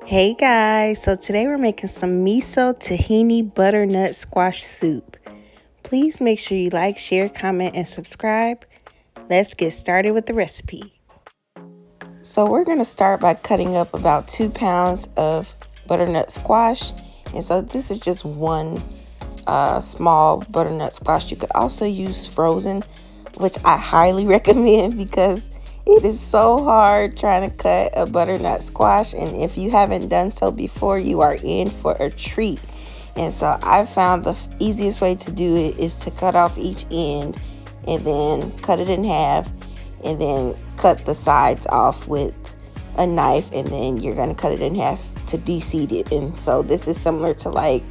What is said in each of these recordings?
Hey guys, so today we're making some miso tahini butternut squash soup. Please make sure you like, share, comment, and subscribe. Let's get started with the recipe. So we're going to start by cutting up about 2 pounds of butternut squash. And so this is just one small butternut squash. You could also use frozen, which I highly recommend because it is so hard trying to cut a butternut squash, and if you haven't done so before, you are in for a treat. And so I found the easiest way to do it is to cut off each end and then cut it in half and then cut the sides off with a knife, and then you're going to cut it in half to de-seed it. And so this is similar to like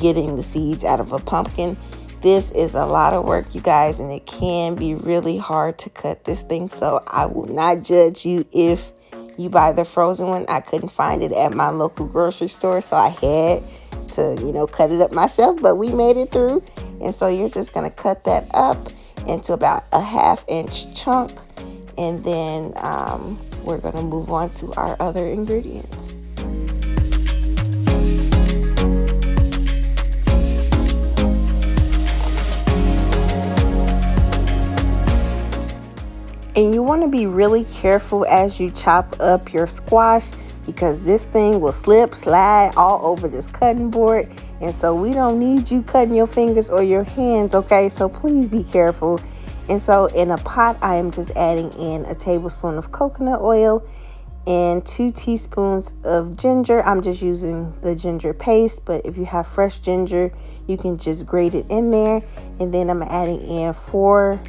getting the seeds out of a pumpkin. This is a lot of work, you guys, and it can be really hard to cut this thing. So I will not judge you if you buy the frozen one. I couldn't find it at my local grocery store, so I had to, cut it up myself, but we made it through. And so you're just going to cut that up into about a 1/2 inch chunk. And then we're going to move on to our other ingredients. And you want to be really careful as you chop up your squash, because this thing will slip, slide all over this cutting board. And so we don't need you cutting your fingers or your hands, okay? So please be careful. And so in a pot, I am just adding in a tablespoon of coconut oil and 2 teaspoons of ginger. I'm just using the ginger paste, but if you have fresh ginger, you can just grate it in there. And then I'm adding in 4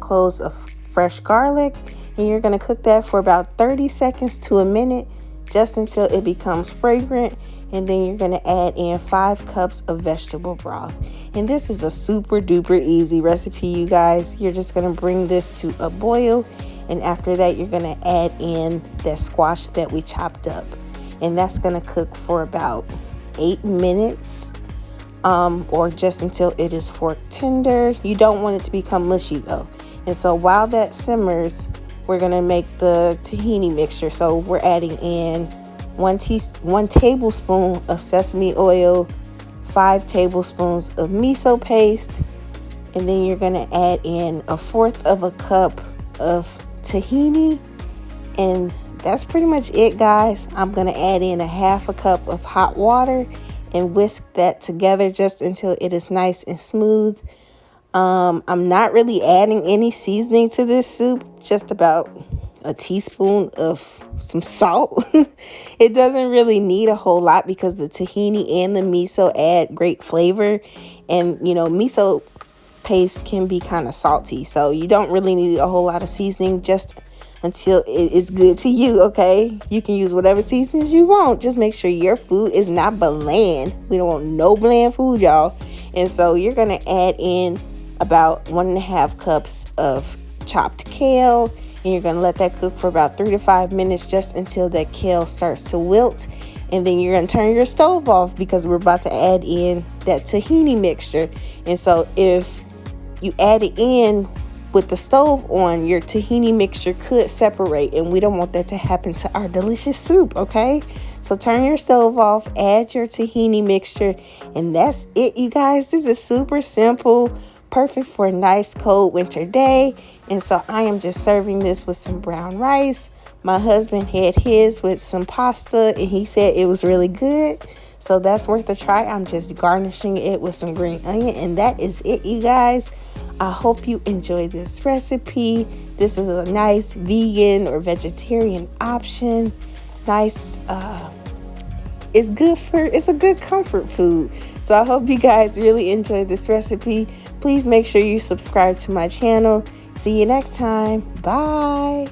cloves of fresh garlic, and you're going to cook that for about 30 seconds to a minute, just until it becomes fragrant. And then you're going to add in 5 cups of vegetable broth. And this is a super duper easy recipe, you guys. You're just going to bring this to a boil, and after that you're going to add in that squash that we chopped up, and that's going to cook for about 8 minutes or just until it is fork tender. You don't want it to become mushy though. And so while that simmers, we're going to make the tahini mixture. So we're adding in 1 tablespoon of sesame oil, 5 tablespoons of miso paste, and then you're going to add in 1/4 cup of tahini. And that's pretty much it, guys. I'm going to add in 1/2 cup of hot water and whisk that together just until it is nice and smooth. I'm not really adding any seasoning to this soup, just about a teaspoon of some salt. It doesn't really need a whole lot because the tahini and the miso add great flavor, and miso paste can be kind of salty, so you don't really need a whole lot of seasoning, just until it is good to you. Okay, you can use whatever seasonings you want, just make sure your food is not bland. We don't want no bland food, y'all. And so you're gonna add in about 1.5 cups of chopped kale, and you're going to let that cook for about 3 to 5 minutes, just until that kale starts to wilt. And then you're going to turn your stove off because we're about to add in that tahini mixture. And so if you add it in with the stove on, your tahini mixture could separate, and we don't want that to happen to our delicious soup, okay? So turn your stove off, add your tahini mixture, and that's it, you guys. This is super simple, perfect for a nice cold winter day. And so I am just serving this with some brown rice. My husband had his with some pasta, and he said it was really good, so that's worth a try. I'm just garnishing it with some green onion, and that is it, you guys. I hope you enjoy this recipe. This is a nice vegan or vegetarian option. Nice, it's a good comfort food. So I hope you guys really enjoyed this recipe. Please make sure you subscribe to my channel. See you next time. Bye.